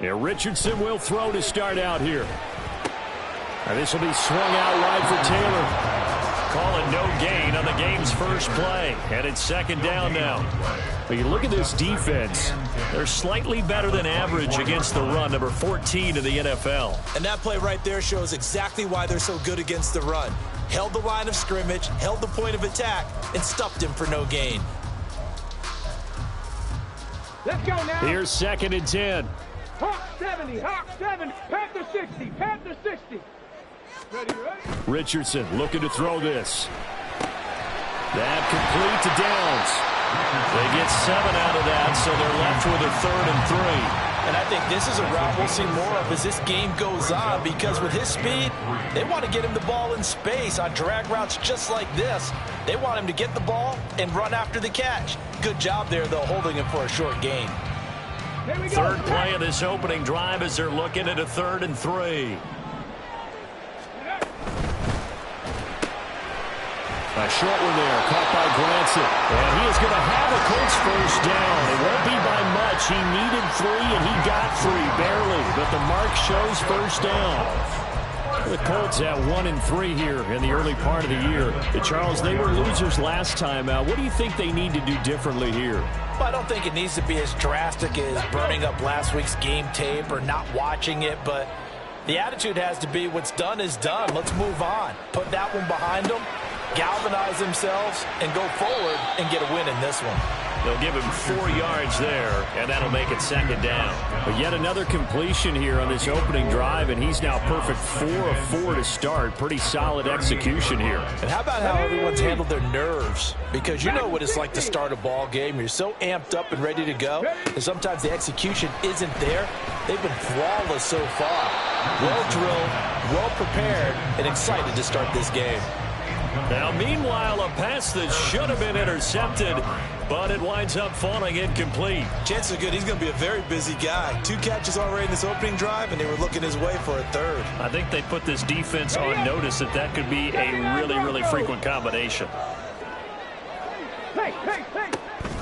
Yeah, Richardson will throw to start out here. And this will be swung out wide for Taylor. Call it no gain on the game's first play. And it's second down now. But you look at this defense. They're slightly better than average against the run, number 14 in the NFL. And that play right there shows exactly why they're so good against the run. Held the line of scrimmage, held the point of attack, and stuffed him for no gain. Let's go now. Here's second and 10. Hawk 70, Panther 60, Panther 60. Ready. Richardson looking to throw this. That complete to Downs. They get 7 out of that, so they're left with a 3rd and 3. And I think this is a route we'll see more of as this game goes on, because with his speed, they want to get him the ball in space on drag routes just like this. They want him to get the ball and run after the catch. Good job there, though, holding him for a short gain. Third play of this opening drive as they're looking at a 3rd and 3. A short one there, caught by Granson. And he is going to have a Colts first down. It won't be by much. He needed 3, and he got 3, barely. But the mark shows first down. The Colts at 1 and 3 here in the early part of the year. Charles, they were losers last time out. What do you think they need to do differently here? Well, I don't think it needs to be as drastic as burning up last week's game tape or not watching it, but the attitude has to be what's done is done. Let's move on. Put that one behind them, galvanize themselves, and go forward and get a win in this one. They'll give him 4 yards there, and that'll make it second down. But yet another completion here on this opening drive, and he's now perfect 4 of 4 to start. Pretty solid execution here. And how about how everyone's handled their nerves? Because you know what it's like to start a ball game. You're so amped up and ready to go, and sometimes the execution isn't there. They've been flawless so far. Well drilled, well prepared, and excited to start this game. Now, meanwhile, a pass that should have been intercepted, but it winds up falling incomplete. Chances are good he's going to be a very busy guy. 2 catches already in this opening drive, and they were looking his way for a 3rd. I think they put this defense on notice that could be a really, really frequent combination.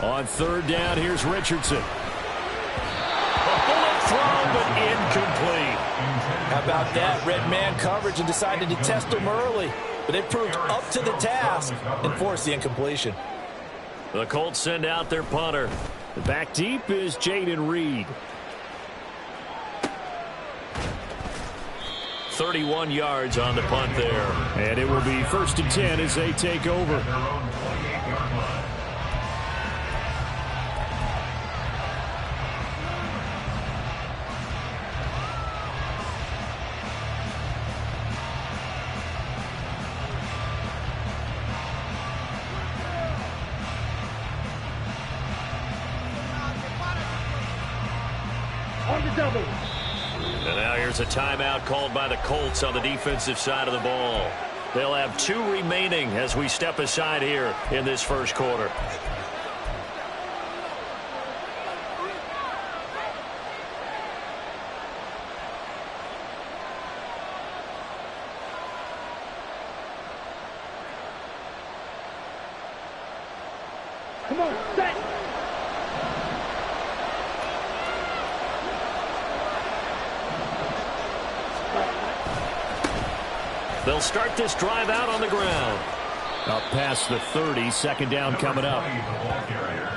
On 3rd down, here's Richardson. A bullet throw, but incomplete. How about that? Red man coverage and decided to test him early. But they proved up to the task and forced the incompletion. The Colts send out their punter. Back deep is Jaden Reed. 31 yards on the punt there. And it will be 1st and 10 as they take over. And now here's a timeout called by the Colts on the defensive side of the ball. They'll have 2 remaining as we step aside here in this first quarter. Come on, set. They'll start this drive out on the ground. Up past the 30, second down coming up.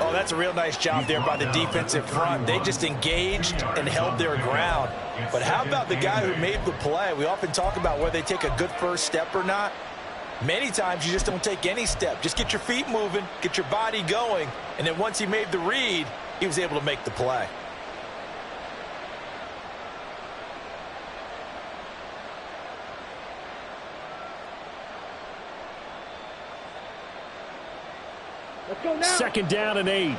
Oh, that's a real nice job there by the defensive front. They just engaged and held their ground. But how about the guy who made the play? We often talk about whether they take a good first step or not. Many times you just don't take any step. Just get your feet moving, get your body going, and then once he made the read, he was able to make the play. Let's go now. Second down and 8.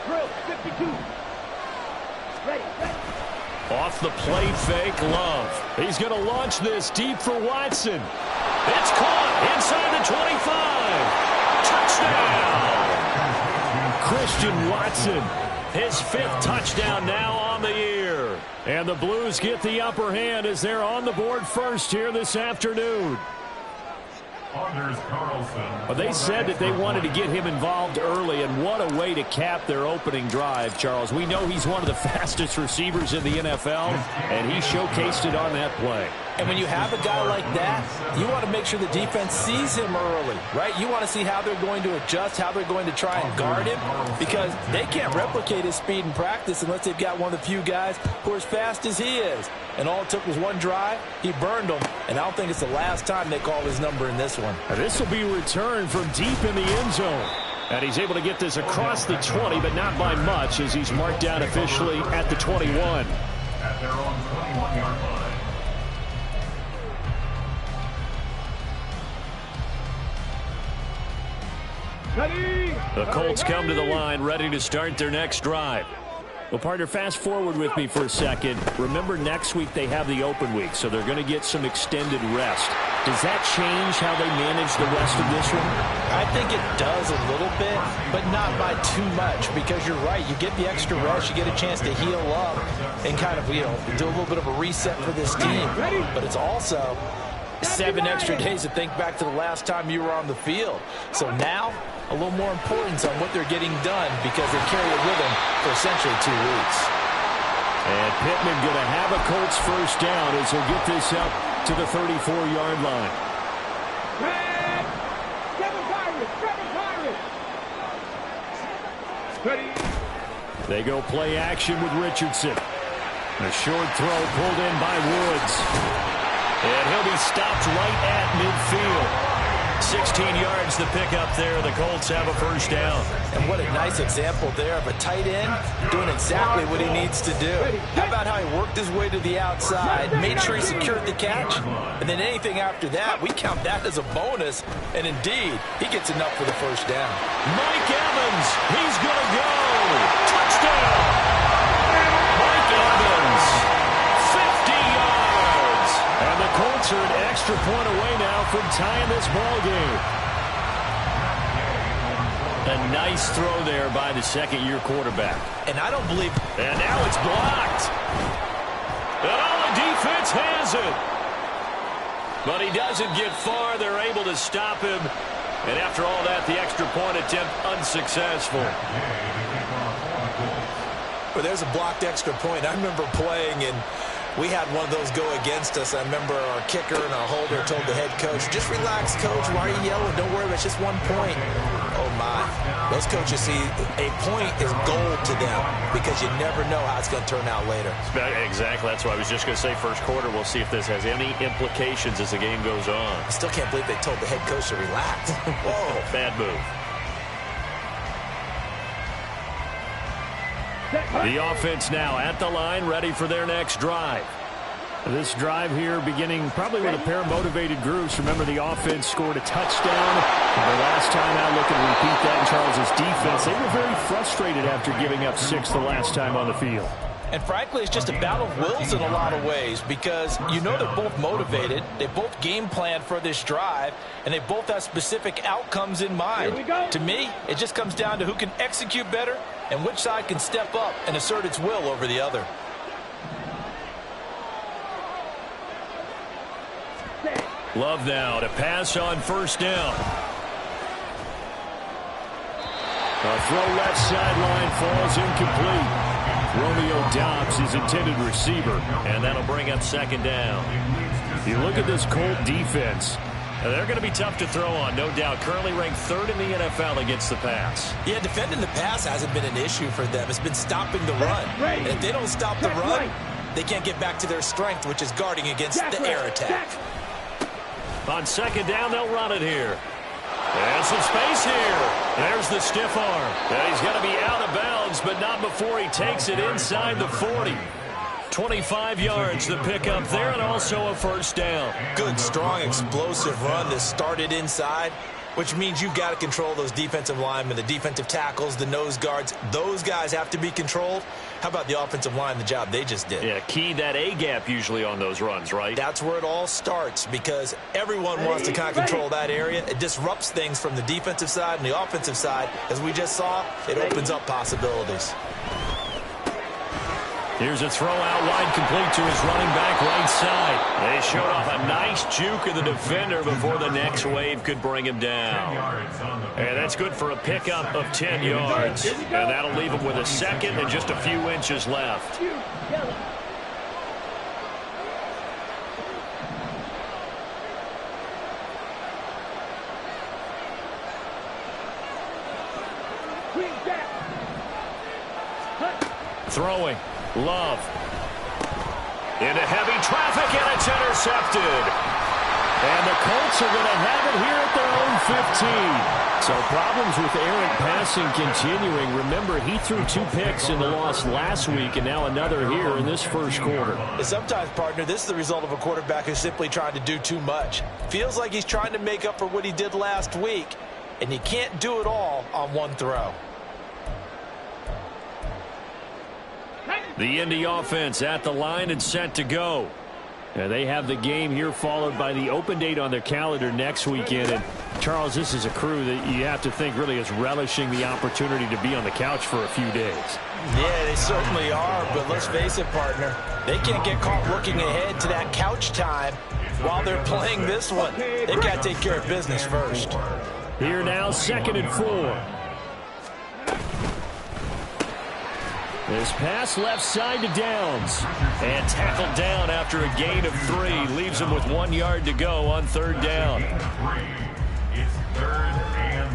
Drill, 52. Ready. Off the play fake, Love. He's going to launch this deep for Watson. It's caught inside the 25. Touchdown. Christian Watson His 5th touchdown now on the year. And the Blues get the upper hand as they're on the board first here this afternoon. Well, they said that they wanted to get him involved early, and what a way to cap their opening drive, Charles. We know he's one of the fastest receivers in the NFL, and he showcased it on that play. And when you have a guy like that, you want to make sure the defense sees him early, right? You want to see how they're going to adjust, how they're going to try and guard him, because they can't replicate his speed in practice unless they've got one of the few guys who are as fast as he is. And all it took was one drive. He burned them, and I don't think it's the last time they call his number in this one. This will be returned from deep in the end zone. And he's able to get this across the 20, but not by much, as he's marked down officially at the 21. At their own 21-yard line. The Colts come to the line ready to start their next drive. Well, partner, fast forward with me for a second. Remember, next week they have the open week, so they're going to get some extended rest. Does that change how they manage the rest of this one? I think it does a little bit, but not by too much, because you're right. You get the extra rest. You get a chance to heal up and kind of, do a little bit of a reset for this team. But it's also 7 extra days to think back to the last time you were on the field. So now, a little more importance on what they're getting done, because they carry it with them for essentially 2 weeks. And Pittman going to have a Colts first down as he'll get this up to the 34-yard line. They go play action with Richardson. A short throw pulled in by Woods. And he'll be stopped right at midfield. 16 yards the pickup there. The Colts have a first down. And what a nice example there of a tight end doing exactly what he needs to do. How about how he worked his way to the outside, made sure he secured the catch, and then anything after that, we count that as a bonus. And indeed, he gets enough for the first down. Mike Evans, he's going to go. Touchdown. Mike Evans, 50 yards. And the Colts are an extra point away now from tying this ball game. A nice throw there by the second-year quarterback. And I don't believe... And now it's blocked. And all the defense has it. But he doesn't get far. They're able to stop him. And after all that, the extra point attempt unsuccessful. Well, there's a blocked extra point. I remember playing, and we had one of those go against us. I remember our kicker and our holder told the head coach, just relax, coach. Why are you yelling? Don't worry, it's just 1 point. Oh, my. Those coaches see a point is gold to them because you never know how it's going to turn out later. Exactly. That's why I was just going to say first quarter. We'll see if this has any implications as the game goes on. I still can't believe they told the head coach to relax. Whoa, bad move. The offense now at the line, ready for their next drive. This drive here beginning probably with a pair of motivated groups. Remember, the offense scored a touchdown. And the last time out, looking to repeat that in Charles' defense. They were very frustrated after giving up 6 the last time on the field. And frankly, it's just a battle of wills in a lot of ways, because they're both motivated, they both game plan for this drive, and they both have specific outcomes in mind. To me, it just comes down to who can execute better and which side can step up and assert its will over the other. Love now to pass on first down. A throw left sideline falls incomplete. Romeo Doubs is intended receiver, and that'll bring up second down. You look at this Colt defense. They're going to be tough to throw on, no doubt. Currently ranked 3rd in the NFL against the pass. Yeah, defending the pass hasn't been an issue for them. It's been stopping the run. And if they don't stop the run, they can't get back to their strength, which is guarding against the air attack. On second down, they'll run it here. And some space here. There's the stiff arm. And he's going to be out of bounds, but not before he takes it inside the 40. 25 yards the pickup there, and also a first down. Good, strong, explosive run that started inside, which means you've got to control those defensive linemen, the defensive tackles, the nose guards. Those guys have to be controlled. How about the offensive line, the job they just did? Yeah, key that A-gap usually on those runs, right? That's where it all starts, because everyone wants to kind of control that area. It disrupts things from the defensive side and the offensive side. As we just saw, it opens up possibilities. Here's a throw out wide, complete to his running back right side. They showed off a nice juke of the defender before the next wave could bring him down. And that's good for a pickup of 10 yards. And that'll leave him with a second and just a few inches left. Throwing. Love. Into heavy traffic, and it's intercepted. And the Colts are going to have it here at their own 15. So problems with errant passing continuing. Remember, he threw 2 picks in the loss last week, and now another here in this first quarter. And sometimes, partner, this is the result of a quarterback who's simply trying to do too much. Feels like he's trying to make up for what he did last week, and you can't do it all on one throw. The Indy offense at the line and set to go. And they have the game here followed by the open date on their calendar next weekend. And, Charles, this is a crew that you have to think really is relishing the opportunity to be on the couch for a few days. Yeah, they certainly are. But let's face it, partner, they can't get caught looking ahead to that couch time while they're playing this one. They've got to take care of business first. Here now, 2nd and 4. This pass left side to Downs. And tackled down after a gain of 3. Leaves him with 1 yard to go on 3rd down. It's 3rd and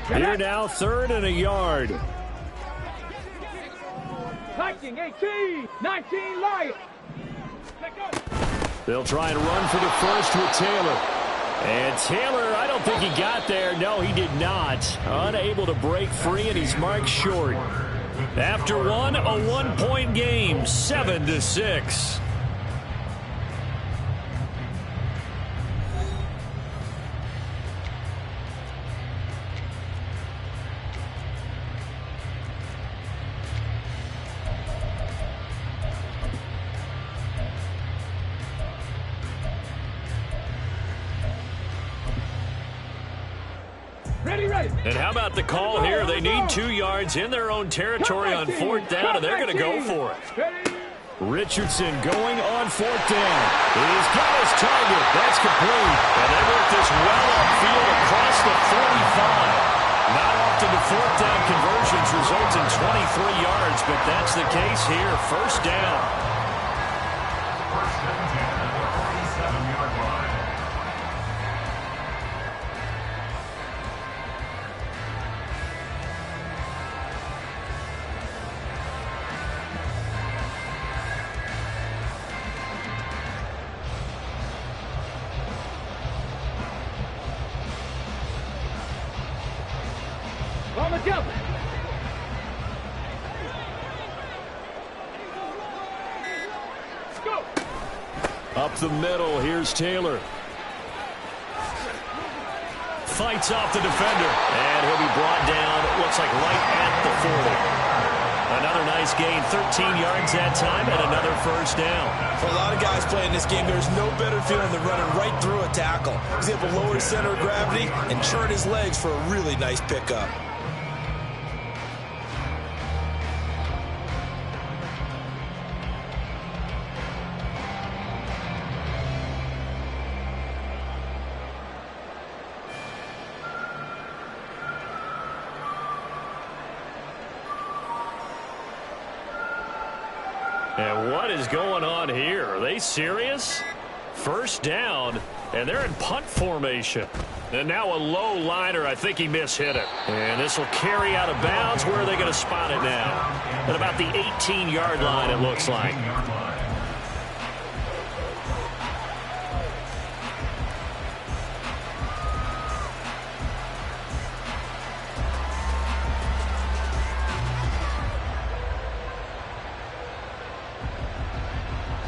1. Here now, 3rd and a yard. Viking 18, 19 Lions. Let go. They'll try and run for the first with Taylor. And Taylor, I don't think he got there. No, he did not. Unable to break free, and he's marked short. After one, a 1-point game, 7-6. And how about the call here? They need 2 yards in their own territory on 4th down, and they're going to go for it. Richardson going on 4th down. He's got his target. That's complete. And they work this well upfield across the 45. Not often the 4th down conversions result in 23 yards, but that's the case here. 1st down. First and 10 at the 47-yard line. On the jump. Go. Up the middle, here's Taylor. Fights off the defender. And he'll be brought down, it looks like right at the 40. Another nice gain, 13 yards that time, and another 1st down. For a lot of guys playing this game, there's no better feeling than running right through a tackle. He's able to lower his center of gravity and churn his legs for a really nice pickup. And what is going on here? Are they serious? 1st down, and they're in punt formation. And now a low liner. I think he mishit it. And this will carry out of bounds. Where are they going to spot it now? At about the 18-yard line, it looks like.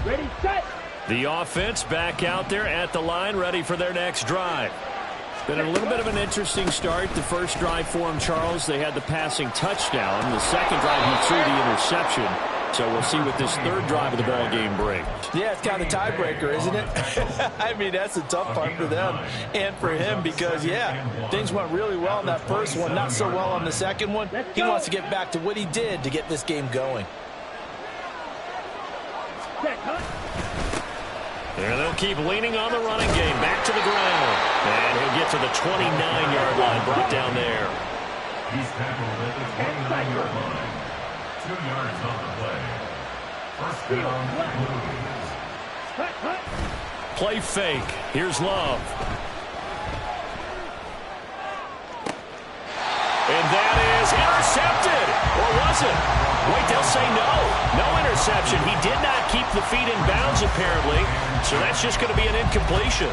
Ready, set. The offense back out there at the line, ready for their next drive. Been a little bit of an interesting start. The first drive for him, Charles, they had the passing touchdown. The second drive, he threw the interception. So we'll see what this third drive of the ball game brings. Yeah, it's kind of a tiebreaker, isn't it? I mean, that's the tough part for them and for him because, yeah, things went really well in that first one, not so well on the second one. He wants to get back to what he did to get this game going. And they'll keep leaning on the running game. Back to the ground. And he'll get to the 29-yard line, brought down there. He's tackled at the 29-yard line. 2 yards on the play. First down, Blues. Play fake. Here's Love. And that is intercepted. Or was it? Wait, they'll say no. No interception. He did not keep the feet in bounds, apparently. So that's just going to be an incompletion.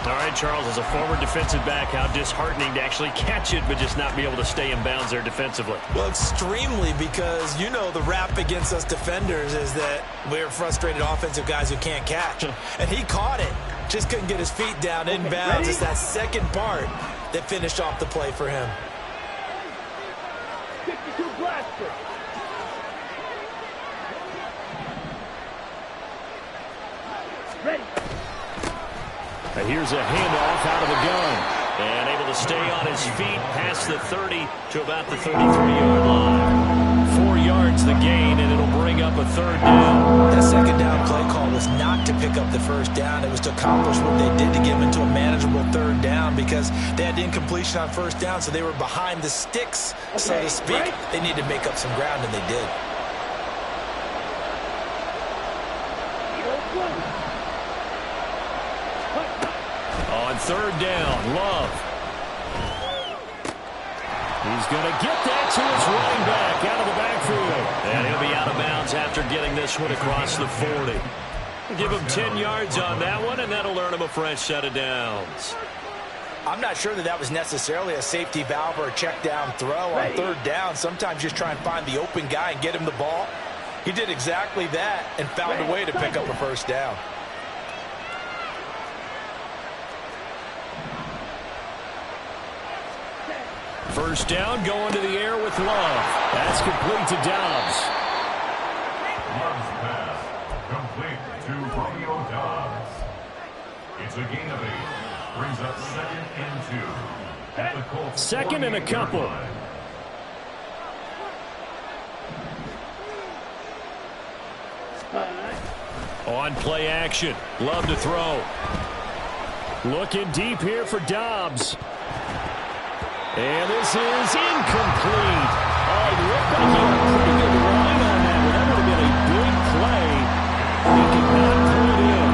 All right, Charles, as a former defensive back, how disheartening to actually catch it but just not be able to stay in bounds there defensively. Well, extremely, because, you know, the rap against us defenders is that we're frustrated offensive guys who can't catch. And he caught it. Just couldn't get his feet down in bounds. It's that second part that finished off the play for him. 52 blaster. Ready. And here's a handoff out of the gun. And able to stay on his feet past the 30 to about the 33-yard line. 4 yards the gain, and it'll bring up a third down. That second down play call was not to pick up the first down. It was to accomplish what they did to get him into a manageable third down because they had incompletion on first down, so they were behind the sticks, so to speak. Right. They needed to make up some ground, and they did. On third down, Love. He's going to get that to his running back out of the backfield. And he'll be out of bounds after getting this one across the 40. Give him 10 yards on that one, and that'll earn him a fresh set of downs. I'm not sure that that was necessarily a safety valve or a check down throw on third down. Sometimes just try and find the open guy and get him the ball. He did exactly that and found a way to pick up a first down. First down, going to the air with Love. That's complete to Dobbs. Love's pass, complete to Romeo Dobbs. It's a gain of 8. Brings up 2nd and 2. At the Colts. Second and a couple. Line. On play action. Love to throw. Looking deep here for Dobbs. And this is incomplete. Oh, it looked like he had a pretty good line on that. Well, that would have been a big play. He could not pull it in.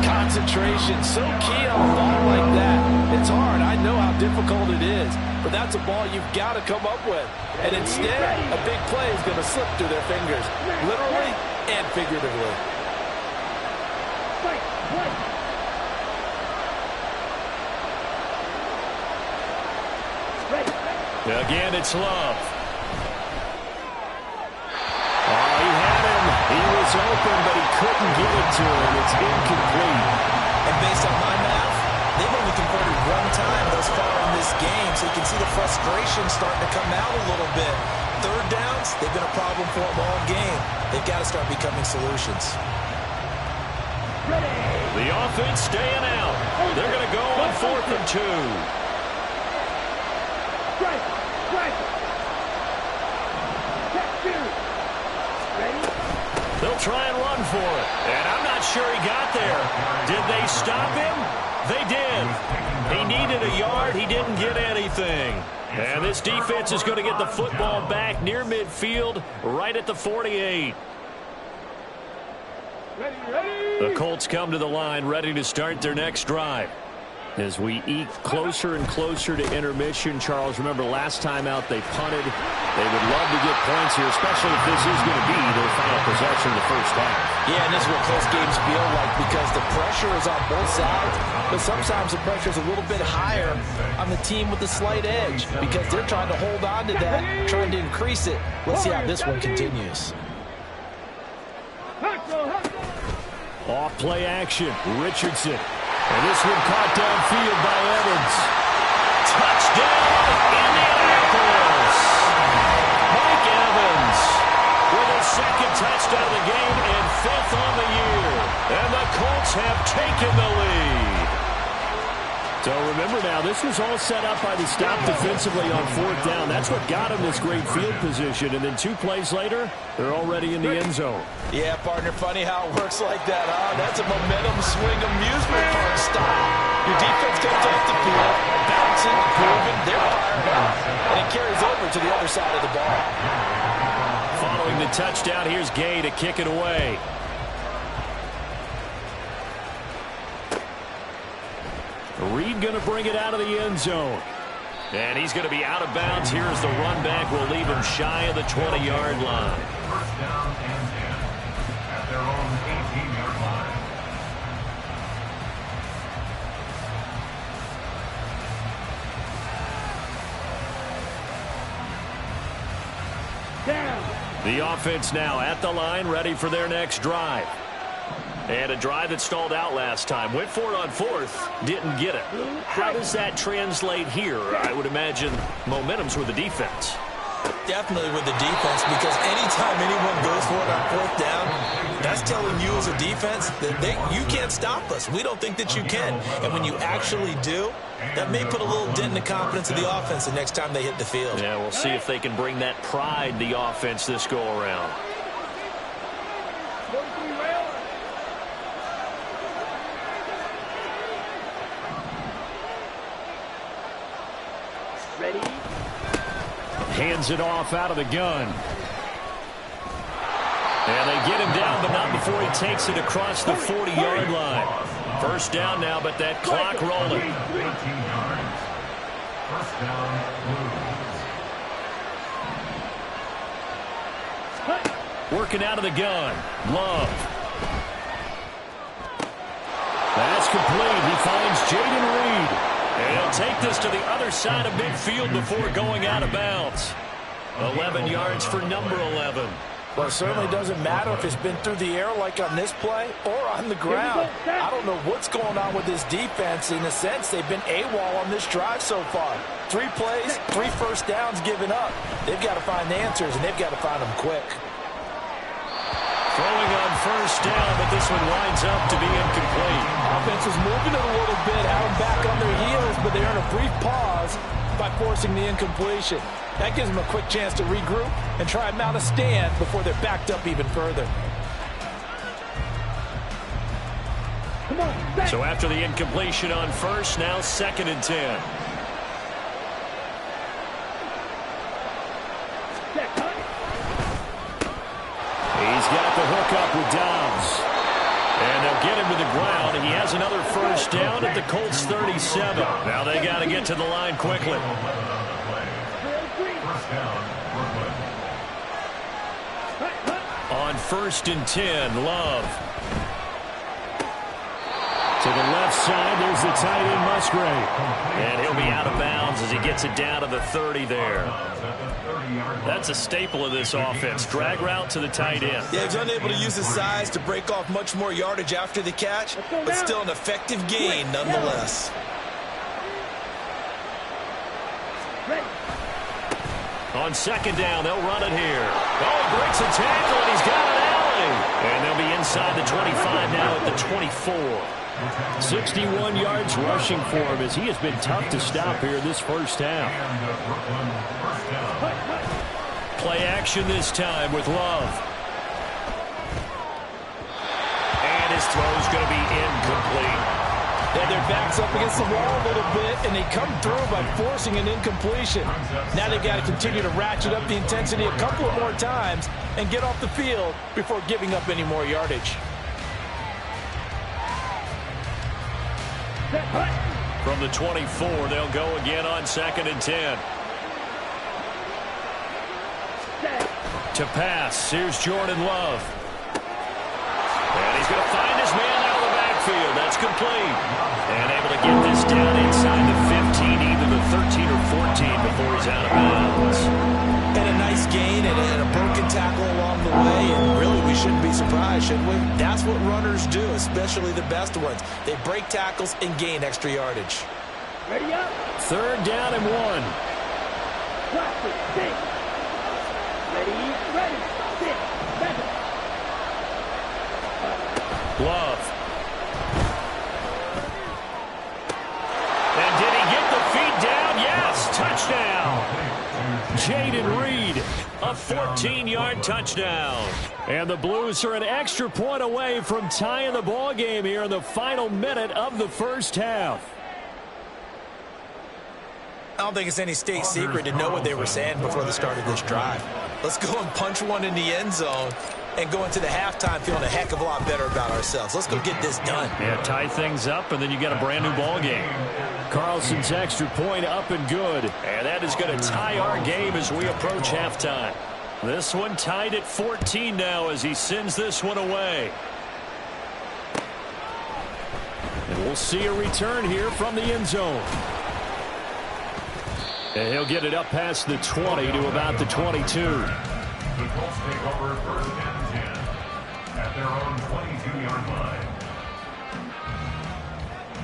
Concentration, so key on a ball like that. It's hard. I know how difficult it is. But that's a ball you've got to come up with. And instead, a big play is going to slip through their fingers. Literally and figuratively. Again, it's Love. Oh, he had him. He was open, but he couldn't get it to him. It's incomplete. And based on my math, they've only converted one time thus far in this game, so you can see the frustration starting to come out a little bit. Third downs, they've been a problem for them all game. They've got to start becoming solutions. The offense staying out. They're going to go on 4th and 2. They'll try and run for it. And I'm not sure he got there. Did they stop him? They did. He needed a yard. He didn't get anything. And this defense is going to get the football back near midfield, right at the 48. The Colts come to the line, ready to start their next drive. As we eke closer and closer to intermission, Charles, remember last time out they punted. They would love to get points here, especially if this is going to be their final possession in the first half. Yeah, and this is what close games feel like because the pressure is on both sides, but sometimes the pressure is a little bit higher on the team with the slight edge because they're trying to hold on to that, trying to increase it. Let's see how this one continues. Off play action, Richardson. And this one caught downfield by Evans. Touchdown, Indianapolis! Mike Evans with a second touchdown of the game and 5th on the year. And the Colts have taken the lead. So remember now, this was all set up by the stop defensively on 4th down. That's what got them this great field position. And then 2 plays later, they're already in the end zone. Yeah, partner, funny how it works like that, huh? That's a momentum swing amusement park style. Your defense comes off the field, bouncing, moving, they're firing out. And it carries over to the other side of the ball. Following the touchdown, here's Gay to kick it away. Reed going to bring it out of the end zone. And he's going to be out of bounds here as the run back will leave him shy of the 20-yard line. First down and 10 at their own 18-yard line. Down. The offense now at the line, ready for their next drive. And a drive that stalled out last time. Went for it on 4th, didn't get it. How does that translate here? I would imagine momentum's with the defense. Definitely with the defense, because anytime anyone goes for it on 4th down, that's telling you as a defense that you can't stop us. We don't think that you can. And when you actually do, that may put a little dent in the confidence of the offense the next time they hit the field. Yeah, we'll see if they can bring that pride the offense this go around. Ready? Hands it off out of the gun. And they get him down, but not before he takes it across the 40-yard line. First down now, but that clock rolling. 18 yards. First down, Blues. Working out of the gun. Love. That's complete. He finds Jayden Reed. And he'll take this to the other side of midfield before going out of bounds. 11 yards for number 11. Well, it certainly doesn't matter if it's been through the air like on this play or on the ground. I don't know what's going on with this defense. In a sense, they've been AWOL on this drive so far. 3 plays, 3 first downs given up. They've got to find answers, and they've got to find them quick. Throwing on first down, but this one winds up to be incomplete. Offense was moving it a little bit, had them back on their heels, but they earn a brief pause by forcing the incompletion. That gives them a quick chance to regroup and try and mount a stand before they're backed up even further. Come on, back. So after the incompletion on first, now 2nd and 10. He's got the hook up with Dobbs. And they'll get him to the ground. He has another first down at the Colts 37. Now they got to get to the line quickly. On 1st and 10, Love. To the left side, there's the tight end, Musgrave. And he'll be out of bounds as he gets it down to the 30 there. That's a staple of this offense. Drag route to the tight end. Yeah, he's unable to use his size to break off much more yardage after the catch, but still an effective gain nonetheless. Ready? On 2nd down, they'll run it here. Oh, he breaks a tackle, and he's got an alley. And they'll be inside the 25 now at the 24. 61 yards rushing for him as he has been tough to stop here this first half. Play action this time with Love. And his throw's going to be incomplete. Yeah, their back's up against the wall a little bit, and they come through by forcing an incompletion. Now they've got to continue to ratchet up the intensity a couple of more times and get off the field before giving up any more yardage. From the 24, they'll go again on 2nd and 10. To pass, here's Jordan Love. And he's going to find his man out of the backfield. That's complete. And able to get this down inside the 15, either the 13 or 14 before he's out of bounds. And a nice gain and a broken tackle along the way. And really, we shouldn't be surprised, should we? That's what runners do, especially the best ones. They break tackles and gain extra yardage. Ready up. 3rd down and 1. Practice, sit. Ready, ready, sit. Back. Love. And did he get the feet down? Yes, touchdown. Jayden Reed, a 14-yard touchdown. And the Blues are an extra point away from tying the ball game here in the final minute of the first half. I don't think it's any state secret to know what they were saying before the start of this drive. Let's go and punch one in the end zone and go into the halftime feeling a heck of a lot better about ourselves. Let's go get this done. Yeah, tie things up, and then you get a brand new ball game. Carlson's extra point up and good. And that is going to tie our game as we approach halftime. This one tied at 14 now as he sends this one away. And we'll see a return here from the end zone. And he'll get it up past the 20 to about the 22. The Colts take over 1st and 10 at their own 22-yard line.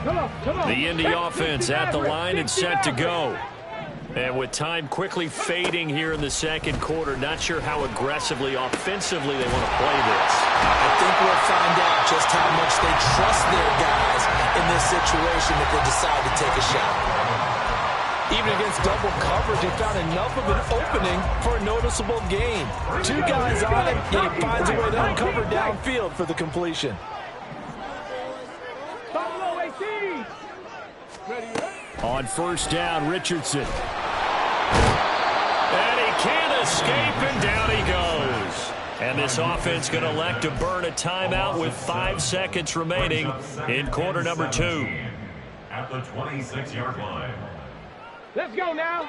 Come on. The Indy offense at the line and set to go. And with time quickly fading here in the second quarter, not sure how aggressively, offensively they want to play this. I think we'll find out just how much they trust their guys in this situation if they decide to take a shot. Even against double coverage, he found enough of an opening for a noticeable gain. 2 guys on him, and he finds a way to uncover downfield for the completion. On first down, Richardson. And he can't escape, and down he goes. And this offense going to elect to burn a timeout with 5 seconds remaining in quarter number 2. At the 26-yard line. Let's go now.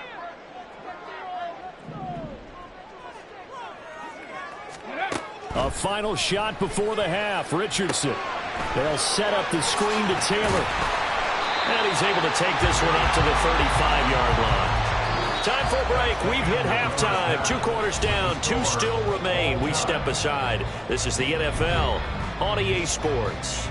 A final shot before the half. Richardson. They'll set up the screen to Taylor. And he's able to take this one up to the 35-yard line. Time for a break. We've hit halftime. 2 quarters down. 2 still remain. We step aside. This is the NFL on EA Sports.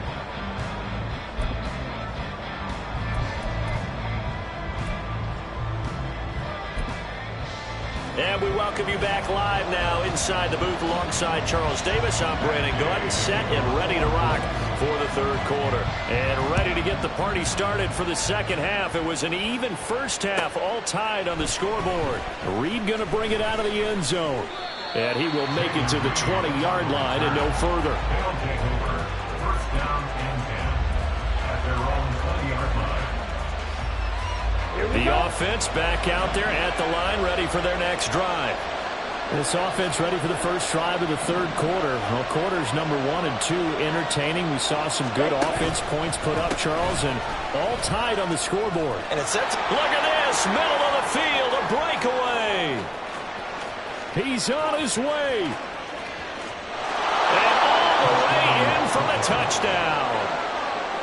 And we welcome you back live now inside the booth alongside Charles Davis. I'm Brandon Gordon, set and ready to rock for the third quarter. And ready to get the party started for the second half. It was an even first half, all tied on the scoreboard. Reed going to bring it out of the end zone. And he will make it to the 20-yard line and no further. They'll take over 1st down and 10 at their own 20-yard line. The offense back out there at the line, ready for their next drive. This offense ready for the first drive of the third quarter. Well, quarters number 1 and 2 entertaining. We saw some good offense points put up, Charles, and all tied on the scoreboard. And it sets. Look at this, middle of the field, a breakaway. He's on his way. And all the way in for the touchdown.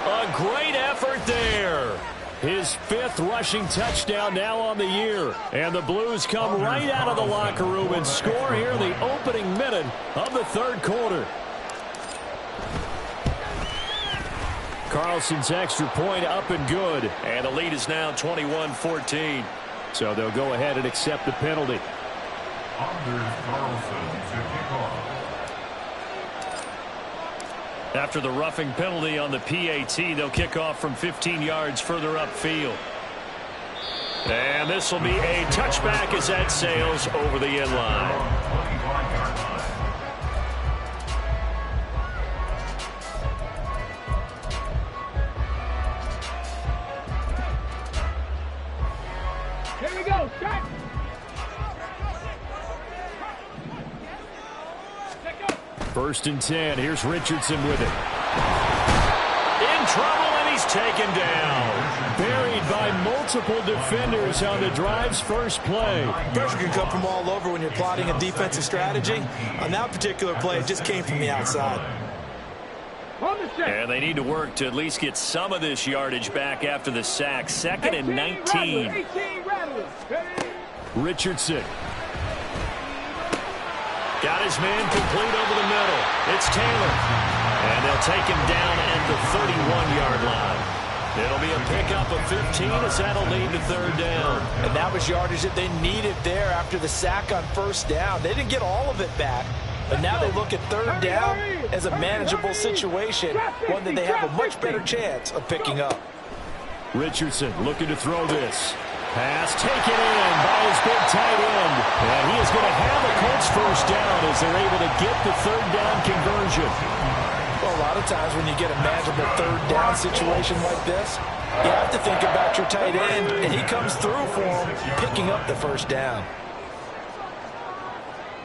A great effort there. His 5th rushing touchdown now on the year. And the Blues come right out of the locker room and score here in the opening minute of the third quarter. Carlson's extra point up and good. And the lead is now 21-14. So they'll go ahead and accept the penalty. Anders Carlson to kick off. After the roughing penalty on the PAT, they'll kick off from 15 yards further upfield. And this will be a touchback as that sails over the end line. Here we go. Start. First and 10. Here's Richardson with it. In trouble, and he's taken down. Buried by multiple defenders on the drive's first play. Pressure can come from all over when you're plotting a defensive strategy. On that particular play, it just came from the outside. And they need to work to at least get some of this yardage back after the sack. 2nd and 19. Richardson. Got his man complete over the middle. It's Taylor. And they'll take him down at the 31-yard line. It'll be a pickup of 15 as that'll lead to third down. And that was yardage that they needed there after the sack on first down. They didn't get all of it back, But now they look at third down as a manageable situation, one that they have a much better chance of picking up. Richardson looking to throw this. Pass taken in by his big tight end. And he is going to have a Colts first down as they're able to get the third down conversion. Well, a lot of times when you get a manageable third down situation like this, you have to think about your tight end, and he comes through for him, picking up the first down.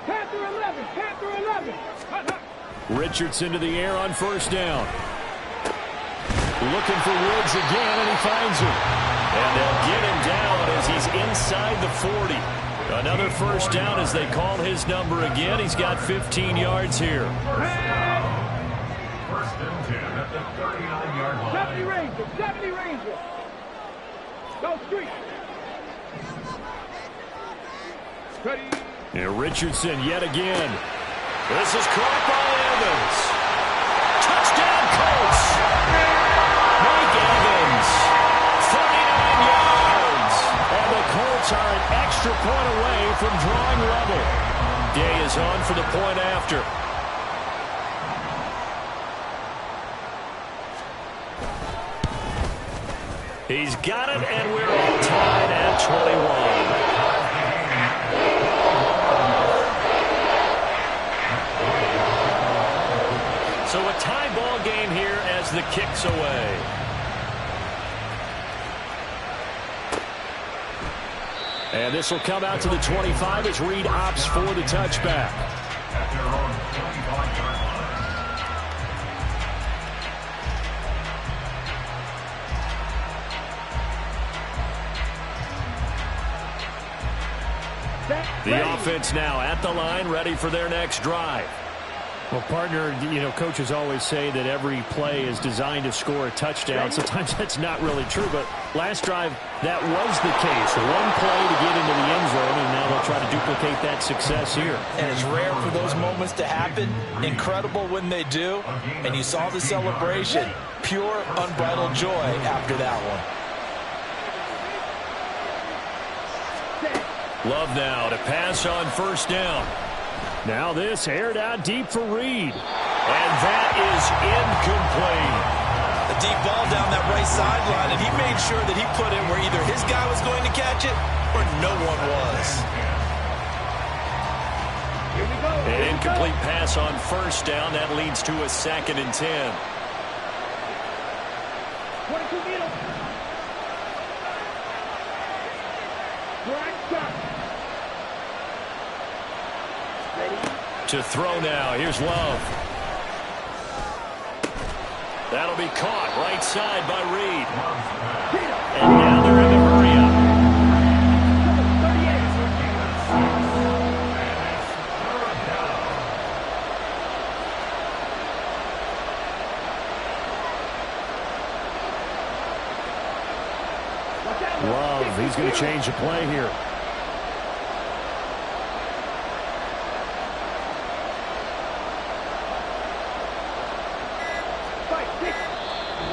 Panther 11, Panther 11. Richardson to the air on first down. Looking for Woods again, and he finds him. And they'll get him down as he's inside the 40. Another first down as they call his number again. He's got 15 yards here. First and 10 at the 39-yard line. 70 Ranger, 70 Ranger. Go street. Ready. And Richardson yet again. This is caught by Evans. Touchdown Colts. Mike Evans, 39 yards. And the Colts are an extra point away from drawing level. Day is on for the point after. He's got it, and we're all tied at 21. So a tie ball game here as the kick's away. And this will come out to the 25 as Reed opts for the touchback. At their own 25-yard line. The offense now at the line, ready for their next drive. Well, partner, coaches always say that every play is designed to score a touchdown. Sometimes that's not really true, but last drive, that was the case. One play to get into the end zone, and now they'll try to duplicate that success here. And it's rare for those moments to happen. Incredible when they do. And you saw the celebration. Pure, unbridled joy after that one. Love now to pass on first down. Now this aired out deep for Reed. And that is incomplete. A deep ball down that right sideline, and he made sure that he put it where either his guy was going to catch it or no one was. Here we go. An incomplete pass on first down. That leads to a 2nd and 10. 22 meters. Right shot. To throw now. Here's Love. That'll be caught right side by Reed. And now they're in the hurry up. Love, he's going to change the play here.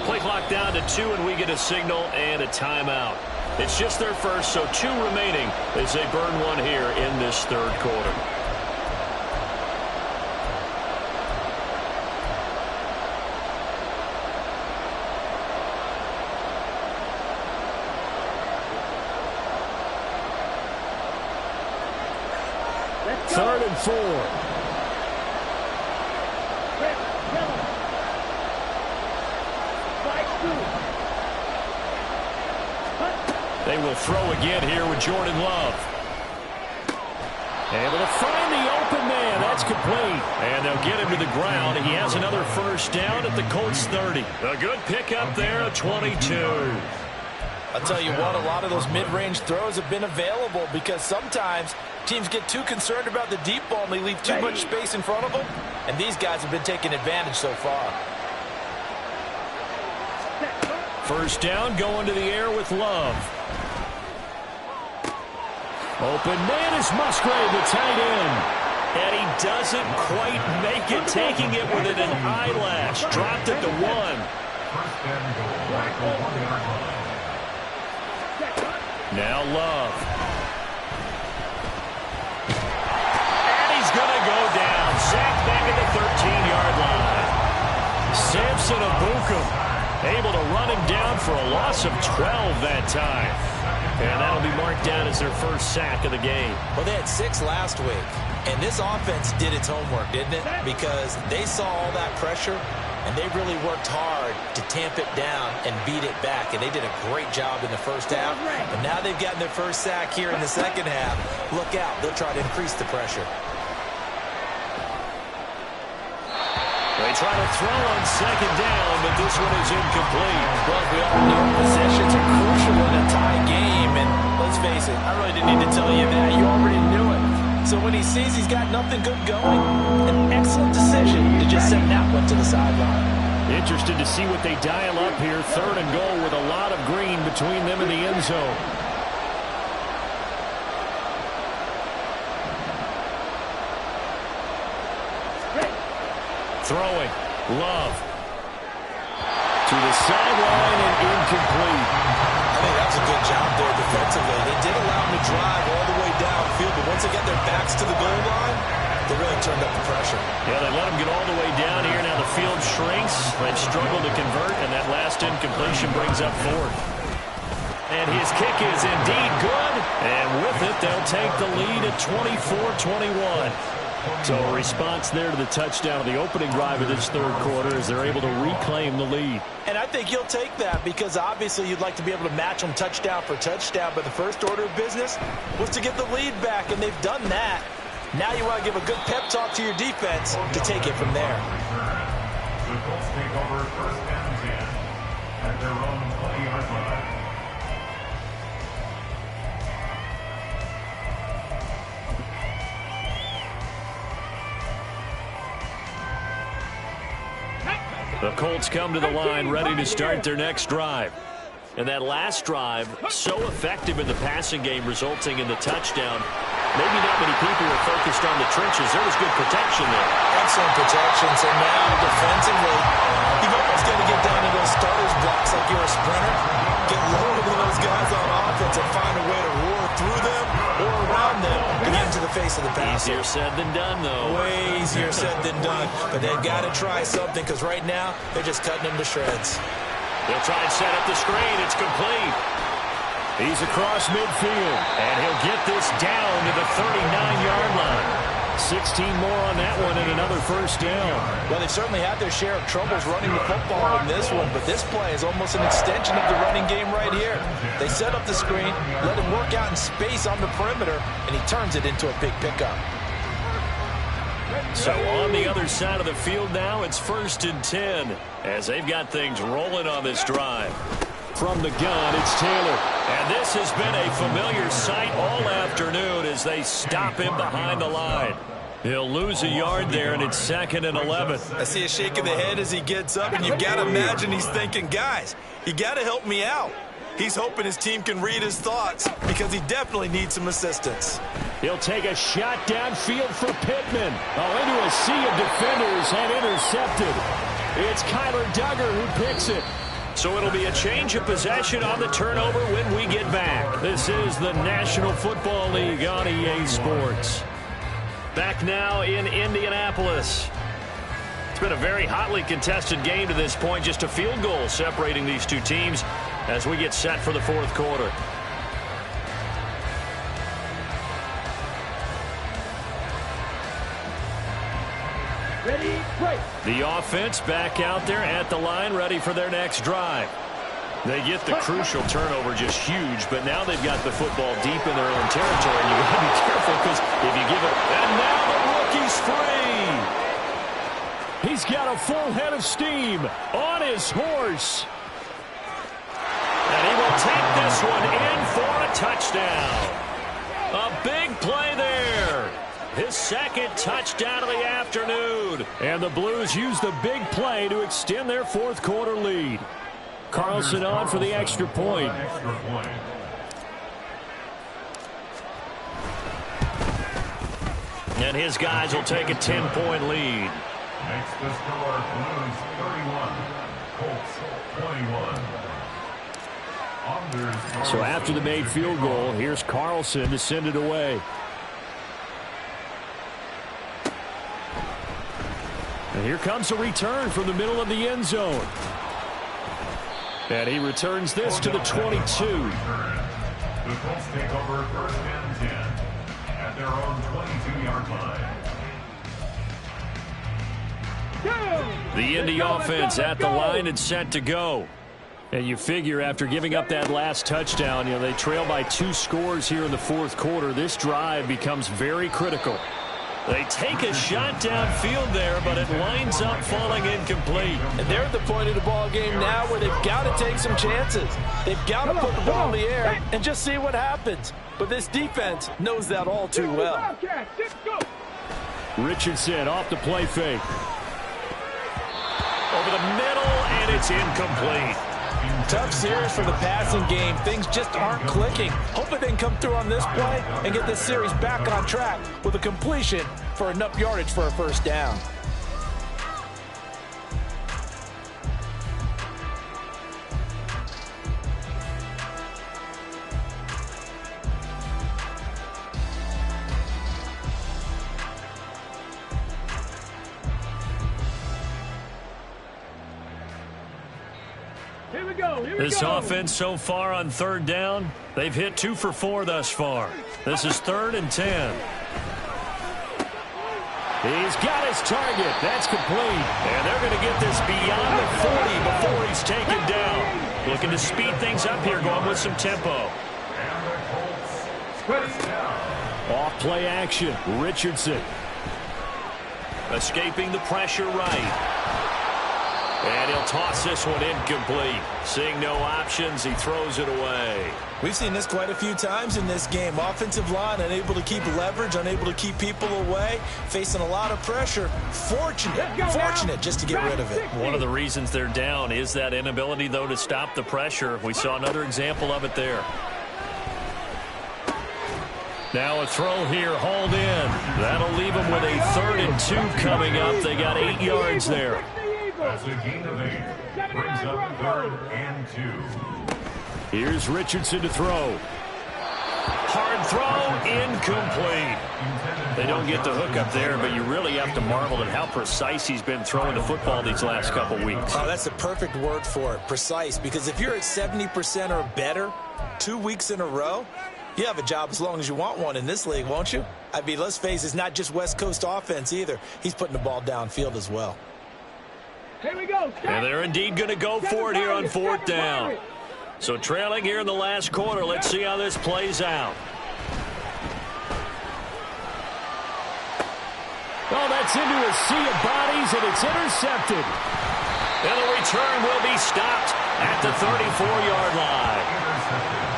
Play clock down to 2, and we get a signal and a timeout. It's just their first, so 2 remaining as they burn one here in this third quarter. Third and 4. They will throw again here with Jordan Love. Able to find the open man. That's complete. And they'll get him to the ground. He has another first down at the Colts 30. A good pickup there at 22. I'll tell you what, a lot of those mid-range throws have been available because sometimes teams get too concerned about the deep ball and they leave too much space in front of them. And these guys have been taking advantage so far. First down, going to the air with Love. Open man is Musgrave, the tight end. And he doesn't quite make it, taking it within an eyelash. Dropped it to 1. First and goal at the 1-yard line. Now Love. And he's going to go down. Carson Abukum able to run him down for a loss of 12 that time. And that'll be marked down as their first sack of the game. Well, they had 6 last week. And this offense did its homework, didn't it? Because they saw all that pressure, and they really worked hard to tamp it down and beat it back. And they did a great job in the first half. And now they've gotten their first sack here in the second half. Look out. They'll try to increase the pressure. They try to throw on second down, but this one is incomplete. Well, we all know possessions are crucial in a tie game. And let's face it, I really didn't need to tell you that. You already knew it. So when he sees he's got nothing good going, an excellent decision to just send that one to the sideline. Interested to see what they dial up here. 3rd and goal with a lot of green between them and the end zone. Throwing. Love. To the sideline and incomplete. I think that was a good job there defensively. They did allow him to drive all the way downfield, but once they got their backs to the goal line, they really turned up the pressure. Yeah, they let him get all the way down here. Now the field shrinks. They've struggled to convert, and that last incompletion brings up 4th. And his kick is indeed good. And with it, they'll take the lead at 24-21. So a response there to the touchdown of the opening drive of this 3rd quarter as they're able to reclaim the lead. And I think you'll take that because obviously you'd like to be able to match them touchdown for touchdown, but the first order of business was to get the lead back, and they've done that. Now you want to give a good pep talk to your defense to take it from there. The Colts take over 1st and 10 at their own 20-yard line. The Colts come to the line ready to start their next drive. And that last drive, so effective in the passing game, resulting in the touchdown. Maybe not many people were focused on the trenches. There was good protection there. Excellent protection. So now defensively, you've almost got to get down to those starters blocks like you're a sprinter. Get lower than those guys on offense and find a way to roar through them or around them and get into the face of the passer. Easier said than done, though. Way easier said than done. But they've got to try something because right now they're just cutting them to shreds. They'll try and set up the screen. It's complete. He's across midfield, and he'll get this down to the 39-yard line. 16 more on that one and another first down. Well, they've certainly had their share of troubles running the football in this one, but this play is almost an extension of the running game right here. They set up the screen, let him work out in space on the perimeter, and he turns it into a big pickup. So on the other side of the field now, it's 1st and 10 as they've got things rolling on this drive. From the gun, it's Taylor. And this has been a familiar sight all afternoon as they stop him behind the line. He'll lose a yard there, and it's 2nd and 11. I see a shake of the head as he gets up, and you've got to imagine he's thinking, guys, you got to help me out. He's hoping his team can read his thoughts because he definitely needs some assistance. He'll take a shot downfield for Pittman. Oh, into a sea of defenders and intercepted. It's Kyler Duggar who picks it. So it'll be a change of possession on the turnover when we get back. This is the National Football League on EA Sports. Back now in Indianapolis. It's been a very hotly contested game to this point. Just a field goal separating these two teams as we get set for the 4th quarter. Ready, break. The offense back out there at the line, ready for their next drive. They get the crucial turnover, just huge, but now they've got the football deep in their own territory, and you've got to be careful because if you give it... And now the rookie's free! He's got a full head of steam on his horse. And he will take this one in for a touchdown. A big play there. His 2nd touchdown of the afternoon. And the Blues use the big play to extend their 4th quarter lead. Carlson on for the extra point. And his guys will take a 10-point lead. Makes the score Blues 31, Colts 21. So after the made field goal, here's Carlson to send it away. And here comes a return from the middle of the end zone. And he returns this to the 22. The Colts take over 1st and 10 at their own 22-yard line. The Indy offense at the line and set to go. And you figure after giving up that last touchdown, they trail by 2 scores here in the fourth quarter. This drive becomes very critical. They take a shot downfield there, but it winds up falling incomplete. And they're at the point of the ball game now where they've got to take some chances. They've got to put the ball in the air and just see what happens. But this defense knows that all too well. Richardson off the play fake. Over the middle, and it's incomplete. Tough series for the passing game. Things just aren't clicking. Hopefully they can come through on this play and get this series back on track with a completion for enough yardage for a first down. This offense so far on 3rd down, they've hit 2 for 4 thus far. This is 3rd and 10. He's got his target. That's complete. And they're going to get this beyond the 40 before he's taken down. Looking to speed things up here, going with some tempo. Off play action. Richardson. Escaping the pressure right. And he'll toss this one incomplete. Seeing no options, he throws it away. We've seen this quite a few times in this game. Offensive line unable to keep leverage, unable to keep people away, facing a lot of pressure. Fortunate just to get rid of it. One of the reasons they're down is that inability, though, to stop the pressure. We saw another example of it there. Now a throw here, hauled in. That'll leave them with a 3rd and 2 coming up. They got 8 yards there. That's a gain of 8. Brings up 3rd and 2. Here's Richardson to throw. Hard throw, incomplete. They don't get the hook up there, but you really have to marvel at how precise he's been throwing the football these last couple weeks. Oh, that's the perfect word for it, precise, because if you're at 70% or better 2 weeks in a row, you have a job as long as you want one in this league, won't you? I mean, let's face it, it's not just West Coast offense either. He's putting the ball downfield as well. Here we go. And they're indeed going to go for it here on 4th down. So trailing here in the last quarter. Let's see how this plays out. Oh, that's into a sea of bodies, and it's intercepted. And the return will be stopped at the 34-yard line.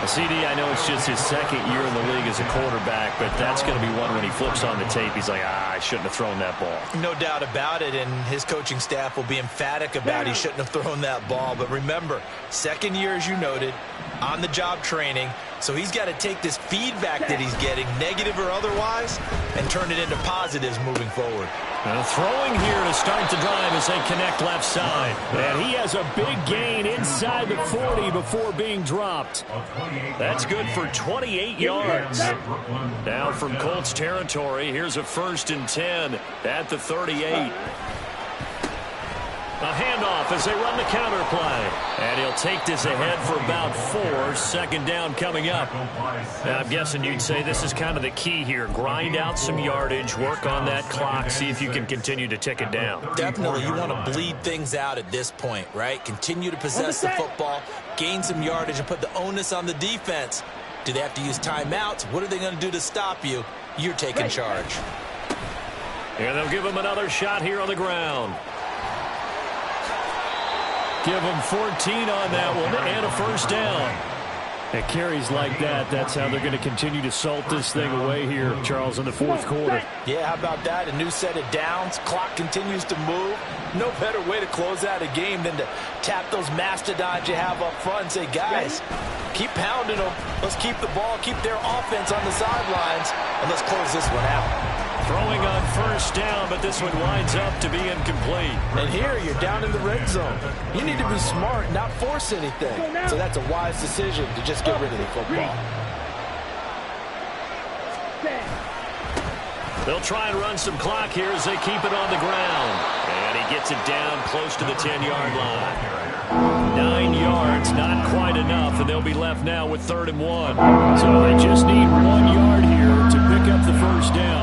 CD, I know it's just his 2nd year in the league as a quarterback, but that's going to be one when he flips on the tape. He's like, I shouldn't have thrown that ball. No doubt about it, and his coaching staff will be emphatic about he shouldn't have thrown that ball. But remember, 2nd year, as you noted, on-the-job training, so he's got to take this feedback that he's getting, negative or otherwise, and turn it into positives moving forward. And throwing here to start the drive as they connect left side. And he has a big gain inside the 40 before being dropped. That's good for 28 yards. Now from Colts territory, here's a 1st and 10 at the 38. A handoff as they run the counter play. And he'll take this ahead for about 4. 2nd down coming up. Now, I'm guessing you'd say this is kind of the key here. Grind out some yardage, work on that clock, see if you can continue to tick it down. Definitely, you want to bleed things out at this point, right? Continue to possess the football, gain some yardage, and put the onus on the defense. Do they have to use timeouts? What are they going to do to stop you? You're taking charge. And they'll give him another shot here on the ground. Give them 14 on that one and a 1st down. At carries like that, that's how they're going to continue to salt this thing away here, Charles, in the 4th quarter. Yeah, how about that? A new set of downs. Clock continues to move. No better way to close out a game than to tap those mastodons you have up front and say, guys, keep pounding them. Let's keep the ball, keep their offense on the sidelines, and let's close this one out. Throwing on 1st down, but this one winds up to be incomplete. And here you're down in the red zone. You need to be smart, not force anything. So that's a wise decision to just get rid of the football. They'll try and run some clock here as they keep it on the ground. And he gets it down close to the 10-yard line. 9 yards, not quite enough, and they'll be left now with 3rd and 1. So they just need 1 yard here to pick up the first down.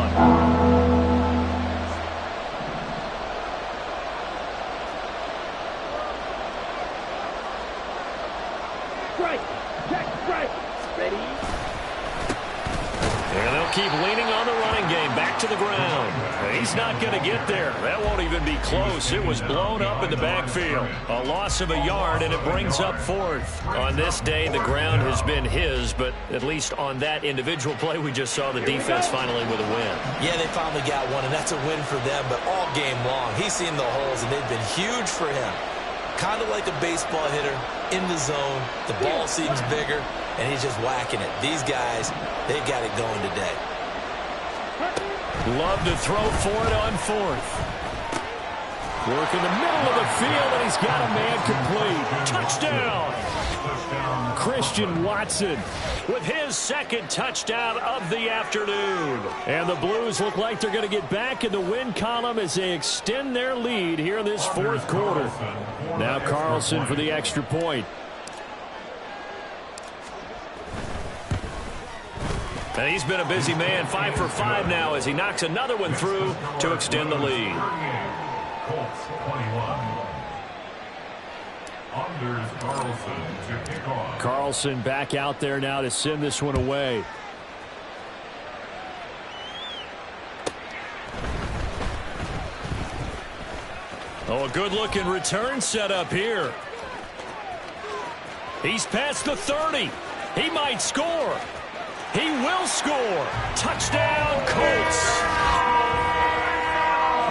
Keep leaning on the running game. Back to the ground. He's not going to get there. That won't even be close. It was blown up in the backfield. A loss of a yard, and it brings up 4th. On this day, the ground has been his, but at least on that individual play, we just saw the defense finally with a win. Yeah, they finally got one, and that's a win for them, but all game long, he's seen the holes, and they've been huge for him. Kind of like a baseball hitter in the zone. The ball seems bigger, and he's just whacking it. These guys, they've got it going today. Love to throw for it on 4th. Work in the middle of the field, and he's got a man complete. Touchdown! Christian Watson with his 2nd touchdown of the afternoon. And the Blues look like they're going to get back in the win column as they extend their lead here in this 4th quarter. Now Carlson for the extra point. And he's been a busy man, 5 for 5 now as he knocks another one through to extend the lead. Colts 21. Anders Carlson to kick off. Carlson back out there now to send this one away. Oh, a good-looking return set up here. He's past the 30. He might score. He will score. Touchdown, Colts.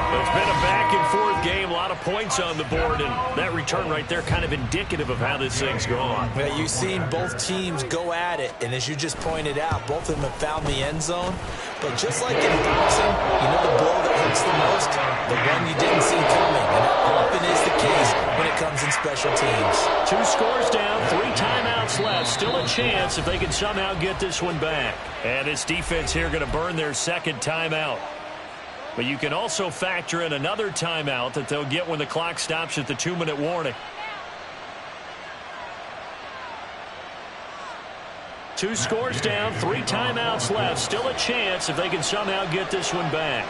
It's been a back-and-forth game, a lot of points on the board, and that return right there kind of indicative of how this thing's gone. Well, you've seen both teams go at it, and as you just pointed out, both of them have found the end zone. But just like in boxing, you know the blow that hurts the most? The one you didn't see coming, and that often is the case when it comes in special teams. 2 scores down, 3 timeouts left. Still a chance if they can somehow get this one back. And this defense here going to burn their 2nd timeout. But you can also factor in another timeout that they'll get when the clock stops at the 2-minute warning. 2 scores down, 3 timeouts left. Still a chance if they can somehow get this one back.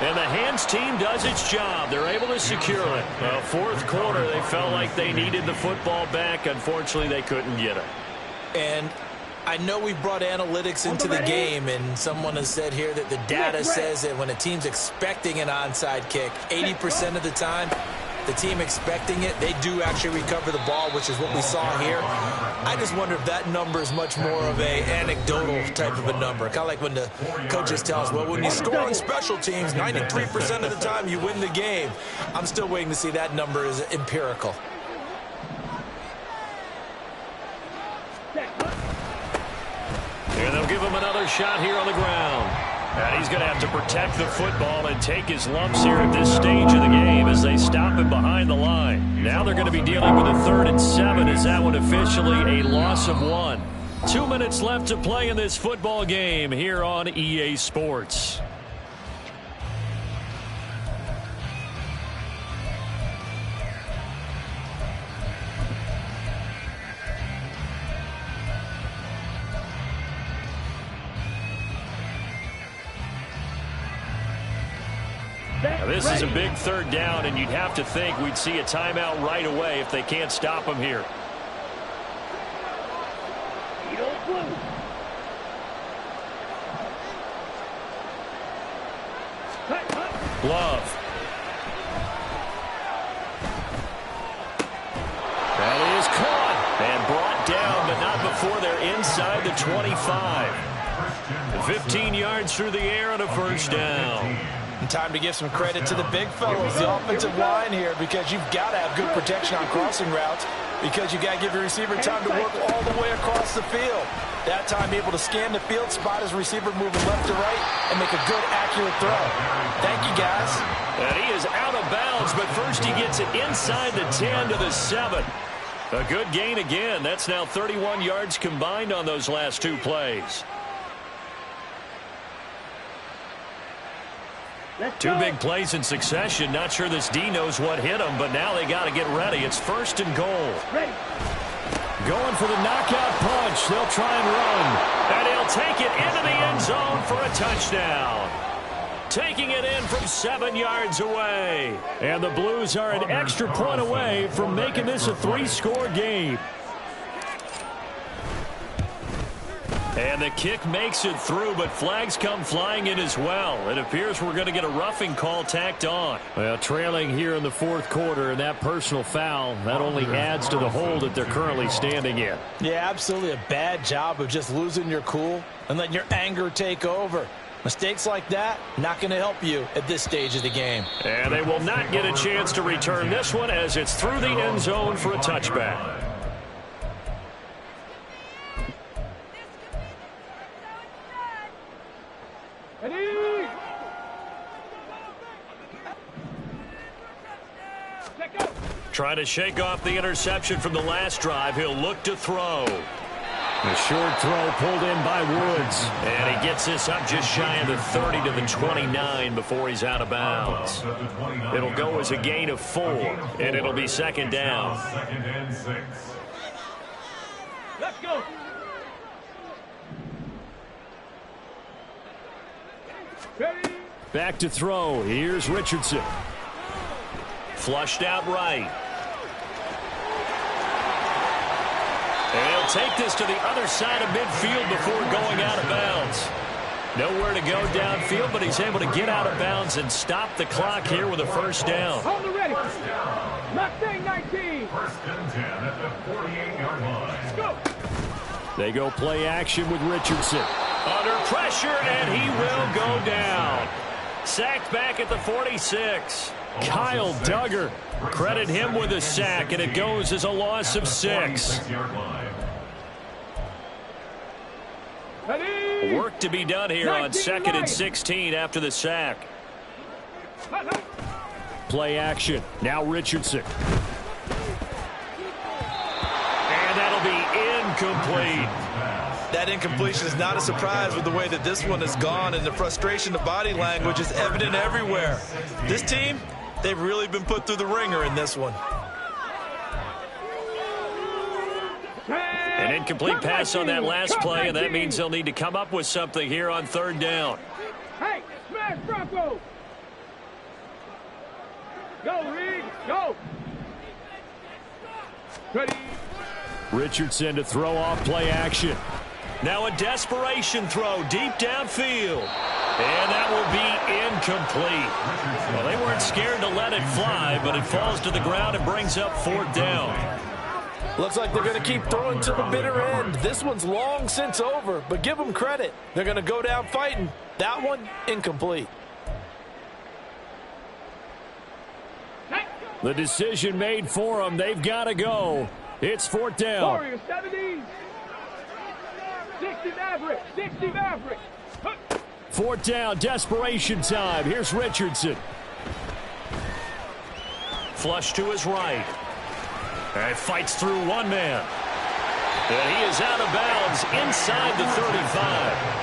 And the hands team does its job. They're able to secure it. Well, 4th quarter, they felt like they needed the football back. Unfortunately, they couldn't get it. And I know we brought analytics into the game, and someone has said here that the data says that when a team's expecting an onside kick, 80% of the time, the team expecting it, they do actually recover the ball, which is what we saw here. I just wonder if that number is much more of a anecdotal type of a number. Kind of like when the coaches tell us, well, when you score on special teams, 93% of the time you win the game. I'm still waiting to see that number is empirical. And they'll give him another shot here on the ground. And he's going to have to protect the football and take his lumps here at this stage of the game as they stop him behind the line. Now they're going to be dealing with a 3rd and 7 as that one officially a loss of 1. 2 minutes left to play in this football game here on EA Sports. Now this is a big 3rd down, and you'd have to think we'd see a timeout right away if they can't stop him here. Love. That is caught and brought down, but not before they're inside the 25. 15 yards through the air and a 1st down. And time to give some credit to the big fellows, the offensive line here, because you've got to have good protection on crossing routes, because you've got to give your receiver time to work all the way across the field. That time able to scan the field, spot his receiver moving left to right, and make a good, accurate throw. Thank you, guys. And he is out of bounds, but first he gets it inside the 10 to the 7. A good gain again. That's now 31 yards combined on those last 2 plays. 2 big plays in succession. Not sure this D knows what hit him, but now they got to get ready. It's 1st and goal. Ready. Going for the knockout punch. They'll try and run. And he'll take it into the end zone for a touchdown. Taking it in from 7 yards away. And the Blues are an extra point away from making this a 3-score game. And the kick makes it through, but flags come flying in as well. It appears we're going to get a roughing call tacked on. Well, trailing here in the 4th quarter, and that personal foul, that only adds to the hole that they're currently standing in. Yeah, absolutely a bad job of just losing your cool and letting your anger take over. Mistakes like that, not going to help you at this stage of the game. And they will not get a chance to return this one as it's through the end zone for a touchback. Ready. Trying to shake off the interception from the last drive. He'll look to throw. A short throw pulled in by Woods. And he gets this up just shy of the 30 to the 29 before he's out of bounds. It'll go as a gain of 4, and it'll be 2nd down. 2nd and 6. Let's go. Ready. Back to throw. Here's Richardson. Flushed out right. And he'll take this to the other side of midfield before going out of bounds. Nowhere to go downfield, but he's able to get out of bounds and stop the clock here with a 1st down. Hold it ready. Mustang 19. 1st and 10 at the 48-yard line. Let's go. They go play action with Richardson. Under pressure, and he will go down. Sacked back at the 46. Kyle Duggar. Credit him with a sack, and it goes as a loss of 6. Ready. Work to be done here on 2nd and 16 after the sack. Play action. Now Richardson. And that'll be incomplete. That incompletion is not a surprise with the way that this one has gone, and the frustration, the body language is evident everywhere. This team, they've really been put through the ringer in this one. An incomplete pass on that last play, and that means they'll need to come up with something here on 3rd down. Hey, smash Bronco. Go, Reed, go. Ready. Richardson to throw off play action. Now a desperation throw deep downfield. And that will be incomplete. Well, they weren't scared to let it fly, but it falls to the ground and brings up 4th down. Looks like they're going to keep throwing to the bitter end. This one's long since over, but give them credit. They're going to go down fighting. That one, incomplete. The decision made for them. They've got to go. It's 4th down. Warriors 70s. 60 Maverick. 60 Maverick. 4th down, desperation time. Here's Richardson. Flush to his right. And fights through one man. And he is out of bounds inside the 35.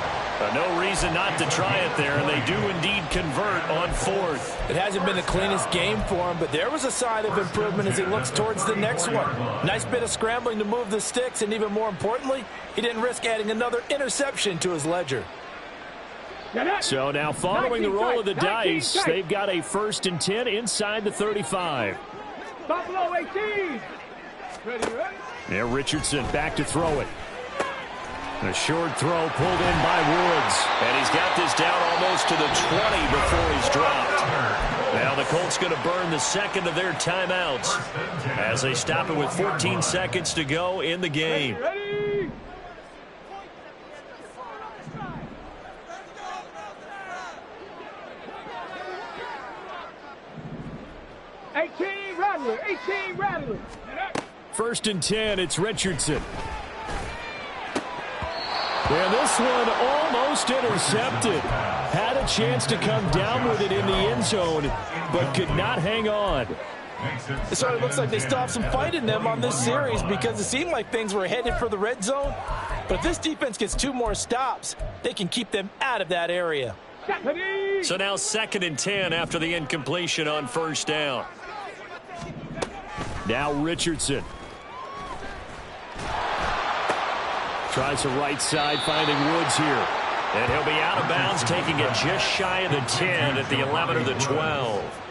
No reason not to try it there, and they do indeed convert on 4th. It hasn't been the cleanest game for him, but there was a sign of improvement as he looks towards the next one. Nice bit of scrambling to move the sticks, and even more importantly, he didn't risk adding another interception to his ledger. So now following the roll of the dice, they've got a 1st and 10 inside the 35. Buffalo 18. Ready. Now Richardson back to throw it. A short throw pulled in by Woods. And he's got this down almost to the 20 before he's dropped. Now the Colts going to burn the 2nd of their timeouts as they stop it with 14 seconds to go in the game. Ready. 18 Rattler. 18 Rattler. 1st and 10, it's Richardson. And this one almost intercepted. Had a chance to come down with it in the end zone, but could not hang on. It sort of looks like they still have some fight in them on this series because it seemed like things were headed for the red zone. But if this defense gets 2 more stops, they can keep them out of that area. So now 2nd and 10 after the incompletion on 1st down. Now Richardson. Tries the right side, finding Woods here. And he'll be out of bounds, taking it just shy of the 10 at the 11 or the 12.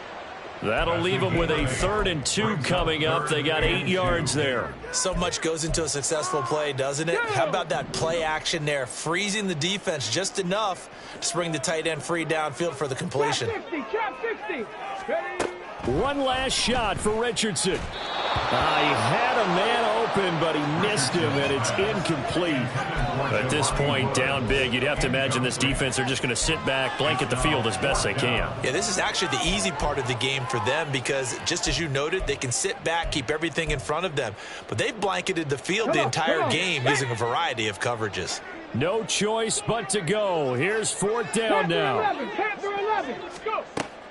That'll leave them with a 3rd and 2 coming up. They got 8 yards there. So much goes into a successful play, doesn't it? How about that play action there, freezing the defense just enough to bring the tight end free downfield for the completion. Trap 60. Ready? One last shot for Richardson. He had a man open, but he missed him, and it's incomplete. At this point, down big, you'd have to imagine this defense are just going to sit back, blanket the field as best they can. Yeah, this is actually the easy part of the game for them because, just as you noted, they can sit back, keep everything in front of them. But they've blanketed the field the entire game using a variety of coverages. No choice but to go. Here's 4th down now. Panther 11. Go.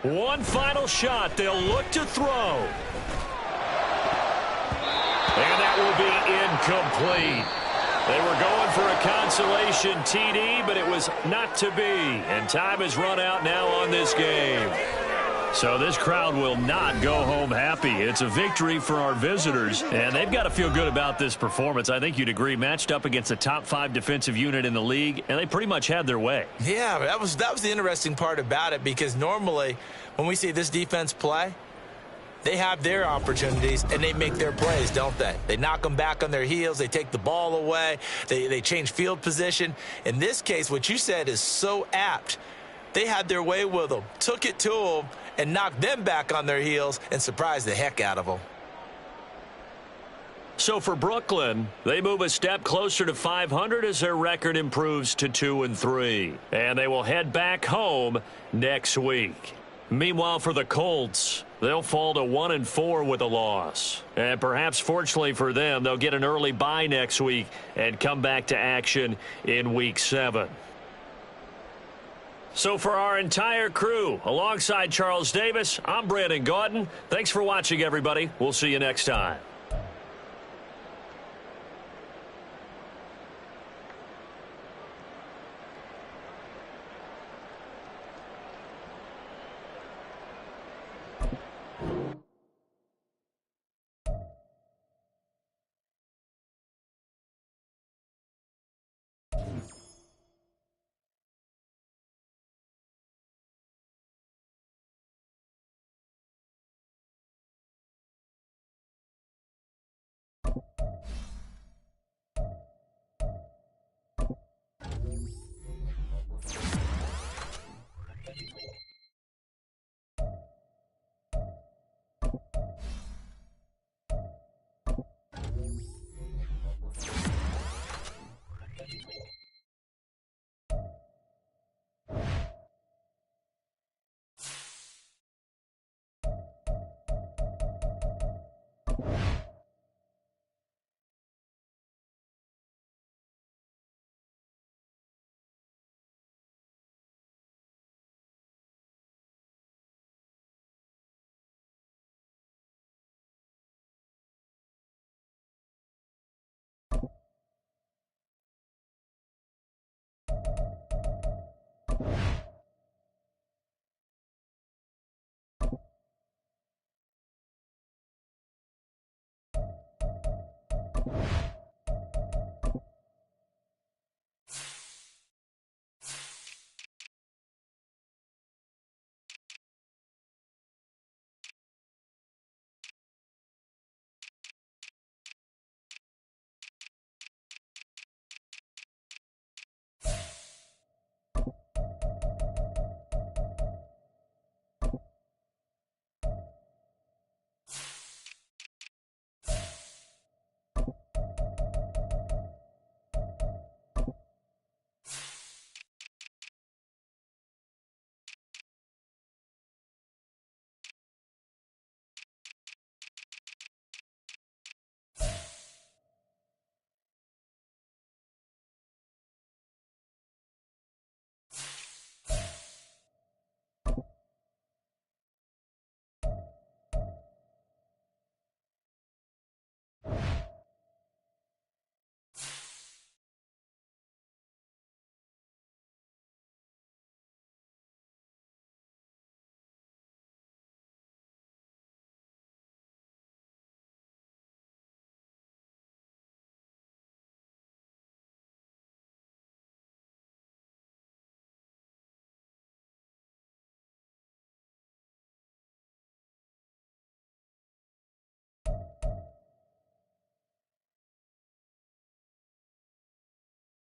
One final shot. They'll look to throw. And that will be incomplete. They were going for a consolation TD, but it was not to be. And time has run out now on this game. So this crowd will not go home happy. It's a victory for our visitors, and they've got to feel good about this performance. I think you'd agree, matched up against a top 5 defensive unit in the league, and they pretty much had their way. Yeah, that was the interesting part about it because normally when we see this defense play, they have their opportunities, and they make their plays, don't they? They knock them back on their heels. They take the ball away. They change field position. In this case, what you said is so apt. They had their way with them, took it to them, and knocked them back on their heels and surprised the heck out of them. So for Brooklyn, they move a step closer to 500 as their record improves to 2-3. And they will head back home next week. Meanwhile, for the Colts, they'll fall to 1-4 with a loss. And perhaps fortunately for them, they'll get an early bye next week and come back to action in Week 7. So for our entire crew, alongside Charles Davis, I'm Brandon Gaudin. Thanks for watching, everybody. We'll see you next time. You